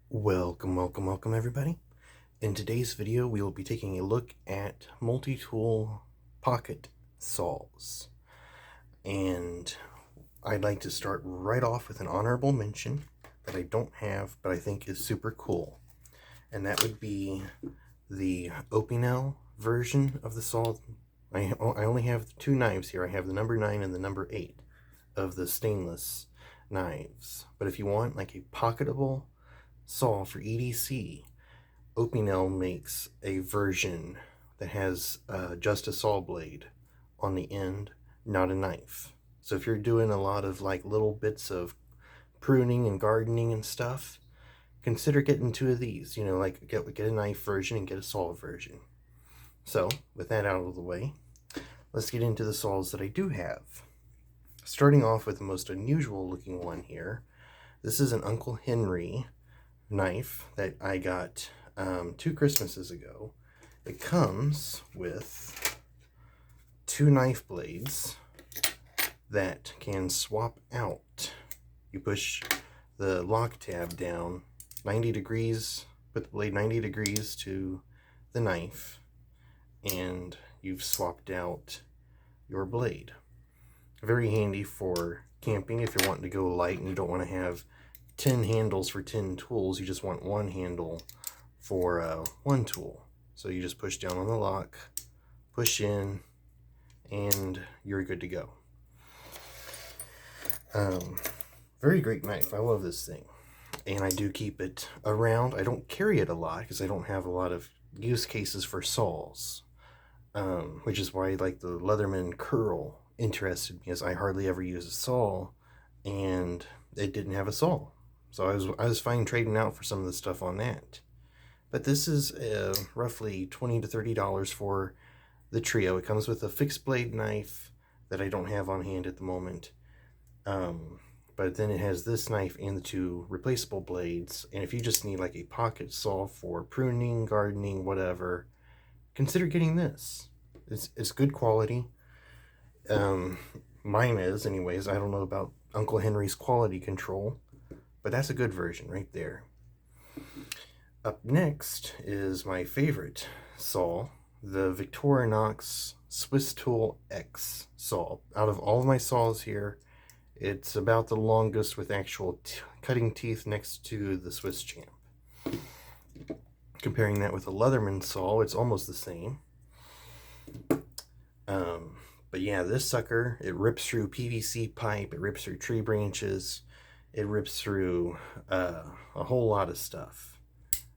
Welcome everybody. In today's video, we will be taking a look at multi-tool pocket saws. And I'd like to start right off with an honorable mention that I don't have, but I think is super cool. And that would be the Opinel version of the saw. I only have two knives here. I have the number 9 and the number 8 of the stainless knives. But if you want like a pocketable saw for EDC, Opinel makes a version that has just a saw blade on the end, not a knife. So if you're doing a lot of like little bits of pruning and gardening and stuff, consider getting two of these. You know, like get a knife version and get a saw version. So with that out of the way, let's get into the saws that I do have. Starting off with the most unusual looking one here. This is an Uncle Henry knife that I got 2 Christmases ago. It comes with 2 knife blades that can swap out. You push the lock tab down 90 degrees, put the blade 90 degrees to the knife, and you've swapped out your blade. Very handy for camping if you're wanting to go light and you don't want to have 10 handles for 10 tools. You just want one handle for one tool. So you just push down on the lock, push in, and you're good to go. Very great knife. I love this thing. And I do keep it around. I don't carry it a lot because I don't have a lot of use cases for saws. Which is why like the Leatherman Curl interested me, as I hardly ever use a saw and it didn't have a saw. So I was fine trading out for some of the stuff on that. But this is roughly $20 to $30 for the trio. It comes with a fixed blade knife that I don't have on hand at the moment. But then it has this knife and the 2 replaceable blades. And if you just need like a pocket saw for pruning, gardening, whatever, consider getting this. It's good quality. Mine is anyways. I don't know about Uncle Henry's quality control, but that's a good version right there. Up next is my favorite saw, the Victorinox Swiss Tool X saw. Out of all of my saws here, it's about the longest with actual cutting teeth next to the Swiss Champ. Comparing that with a Leatherman saw, it's almost the same. But yeah, this sucker, it rips through PVC pipe, it rips through tree branches, it rips through a whole lot of stuff.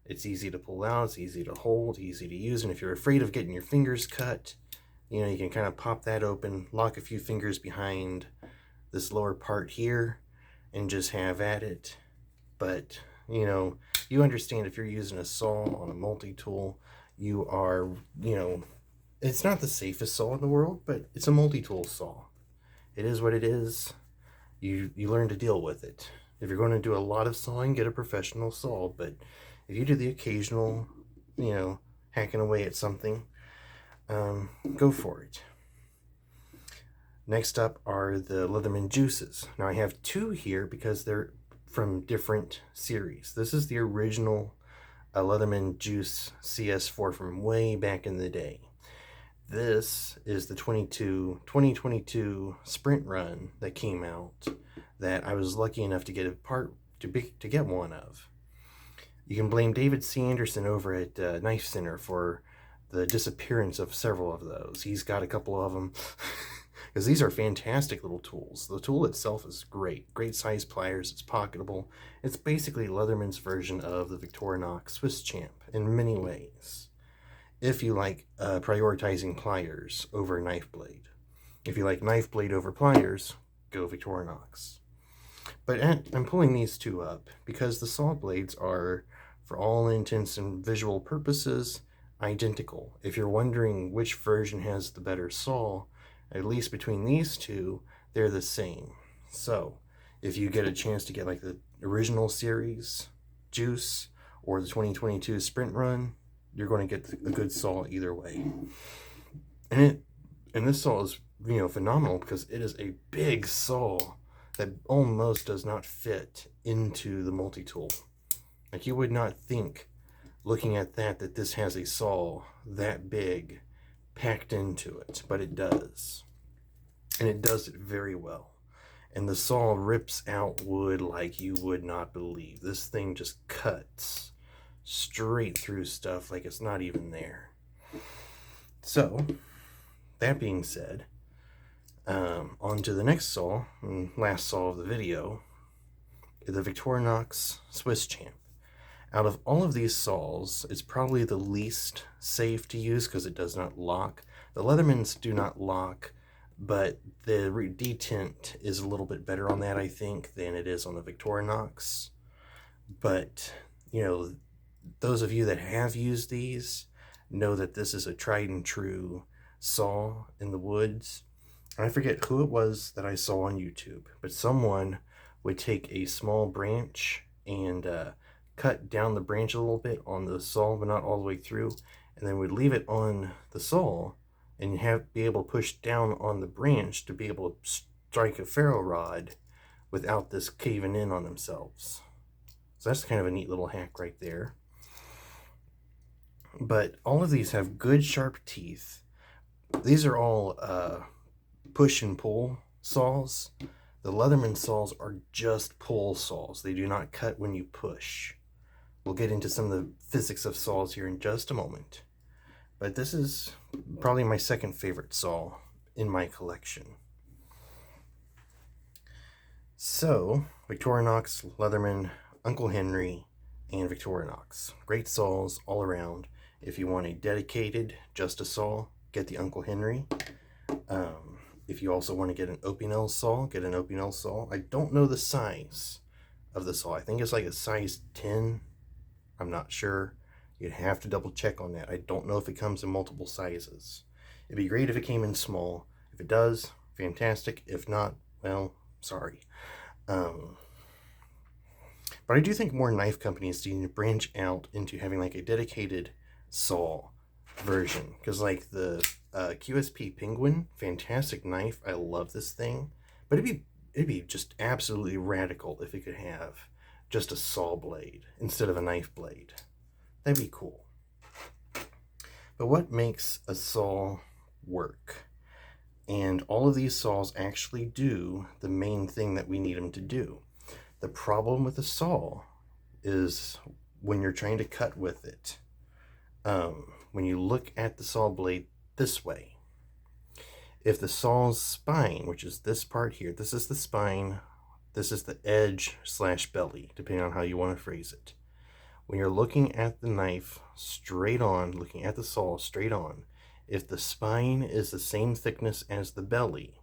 It's easy to pull out, it's easy to hold, easy to use, and if you're afraid of getting your fingers cut, you know, you can kind of pop that open, lock a few fingers behind this lower part here, and just have at it. But, you know, you understand if you're using a saw on a multi-tool, you are, you know, it's not the safest saw in the world, but it's a multi-tool saw. It is what it is. You learn to deal with it. If you're going to do a lot of sawing, get a professional saw. But if you do the occasional, you know, hacking away at something, go for it. Next up are the Leatherman Juices. Now I have 2 here because they're from different series. This is the original Leatherman Juice CS4 from way back in the day. This is the 2022 Sprint Run that came out that I was lucky enough to get a part to get one of. You can blame David Sanderson over at Knife Center for the disappearance of several of those. He's got a couple of them because these are fantastic little tools. The tool itself is great size pliers. It's pocketable. It's basically Leatherman's version of the Victorinox Swiss Champ in many ways, if you like prioritizing pliers over knife blade. If you like knife blade over pliers, go Victorinox. But I'm pulling these 2 up because the saw blades are, for all intents and visual purposes, identical. If you're wondering which version has the better saw, at least between these 2, they're the same. So if you get a chance to get like the original series Juice or the 2022 Sprint Run, you're going to get a good saw either way. And this saw is, you know, phenomenal because it is a big saw that almost does not fit into the multi-tool. Like, you would not think, looking at that this has a saw that big packed into it, but it does. And it does it very well. And the saw rips out wood like you would not believe. This thing just cuts straight through stuff like it's not even there. So, that being said, on to the next saw, and last saw of the video, the Victorinox Swiss Champ. Out of all of these saws, it's probably the least safe to use because it does not lock. The Leathermans do not lock, but the detent is a little bit better on that, I think, than it is on the Victorinox. But, you know, those of you that have used these know that this is a tried and true saw in the woods. And I forget who it was that I saw on YouTube, but someone would take a small branch and cut down the branch a little bit on the saw, but not all the way through, and then would leave it on the saw and be able to push down on the branch to be able to strike a ferro rod without this caving in on themselves. So that's kind of a neat little hack right there. But all of these have good sharp teeth. These are all push and pull saws. The Leatherman saws are just pull saws. They do not cut when you push. We'll get into some of the physics of saws here in just a moment. But this is probably my second favorite saw in my collection. So, Victorinox, Leatherman, Uncle Henry, and Victorinox. Great saws all around. If you want a dedicated, just a saw, get the Uncle Henry. If you also want to get an Opinel saw, get an Opinel saw. I don't know the size of the saw. I think it's like a size 10. I'm not sure. You'd have to double check on that. I don't know if it comes in multiple sizes. It'd be great if it came in small. If it does, fantastic. If not, well, sorry. But I do think more knife companies need to branch out into having like a dedicated saw version. Because like the QSP Penguin, fantastic knife. I love this thing. But it'd be just absolutely radical if it could have just a saw blade instead of a knife blade. That'd be cool. But what makes a saw work? And all of these saws actually do the main thing that we need them to do. The problem with a saw is when you're trying to cut with it. When you look at the saw blade this way, if the saw's spine, which is this part here, this is the spine, this is the edge / belly, depending on how you want to phrase it. When you're looking at the knife straight on, looking at the saw straight on, if the spine is the same thickness as the belly,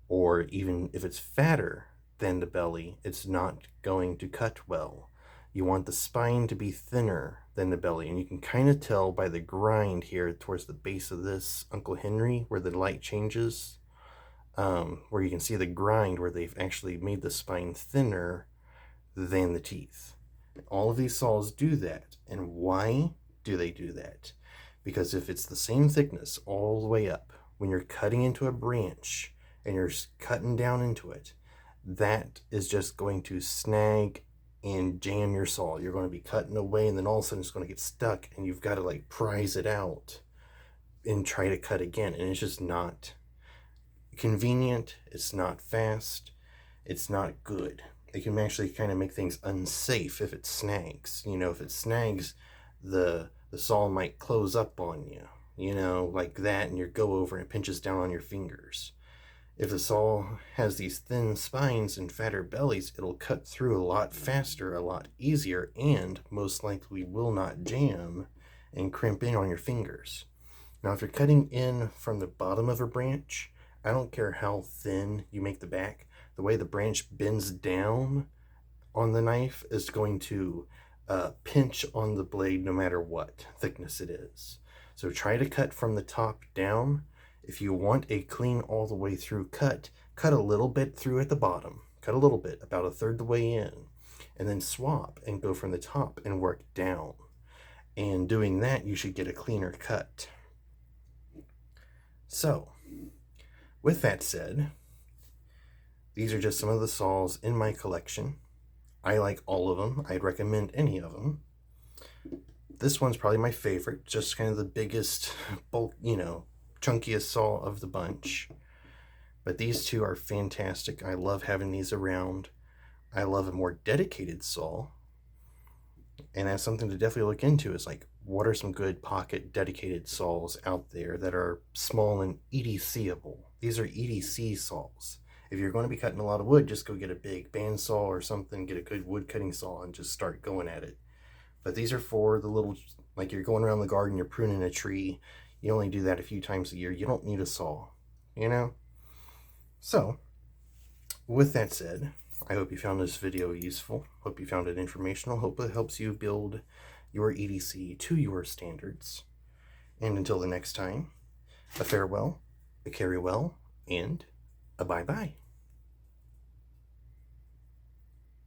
or even if it's fatter than the belly, it's not going to cut well. You want the spine to be thinner than the belly, and you can kind of tell by the grind here towards the base of this Uncle Henry where the light changes, where you can see the grind where they've actually made the spine thinner than the teeth. All of these saws do that. And why do they do that? Because if it's the same thickness all the way up, when you're cutting into a branch and you're cutting down into it, that is just going to snag and jam your saw. You're going to be cutting away, and then all of a sudden it's going to get stuck, and you've got to like prise it out and try to cut again. And it's just not convenient. It's not fast. It's not good. It can actually kind of make things unsafe if it snags. You know, if it snags, the saw might close up on you, you know, like that, and you go over and it pinches down on your fingers. If the saw has these thin spines and fatter bellies, it'll cut through a lot faster, a lot easier, and most likely will not jam and crimp in on your fingers. Now, if you're cutting in from the bottom of a branch, I don't care how thin you make the back, the way the branch bends down on the knife is going to pinch on the blade no matter what thickness it is. So try to cut from the top down. If you want a clean all the way through cut, cut a little bit through at the bottom. Cut a little bit, about a third the way in, and then swap and go from the top and work down. And doing that, you should get a cleaner cut. So, with that said, these are just some of the saws in my collection. I like all of them. I'd recommend any of them. This one's probably my favorite, just kind of the biggest, bulk, chunkiest saw of the bunch. But these two are fantastic. I love having these around. I love a more dedicated saw. And that's something to definitely look into, is like, what are some good pocket dedicated saws out there that are small and EDCable? These are EDC saws. If you're going to be cutting a lot of wood, just go get a big bandsaw or something, get a good wood cutting saw and just start going at it. But these are for the little, like you're going around the garden, you're pruning a tree. You only do that a few times a year. You don't need a saw, you know? So, with that said, I hope you found this video useful. Hope you found it informational. Hope it helps you build your EDC to your standards. And until the next time, a farewell, a carry well, and a bye-bye.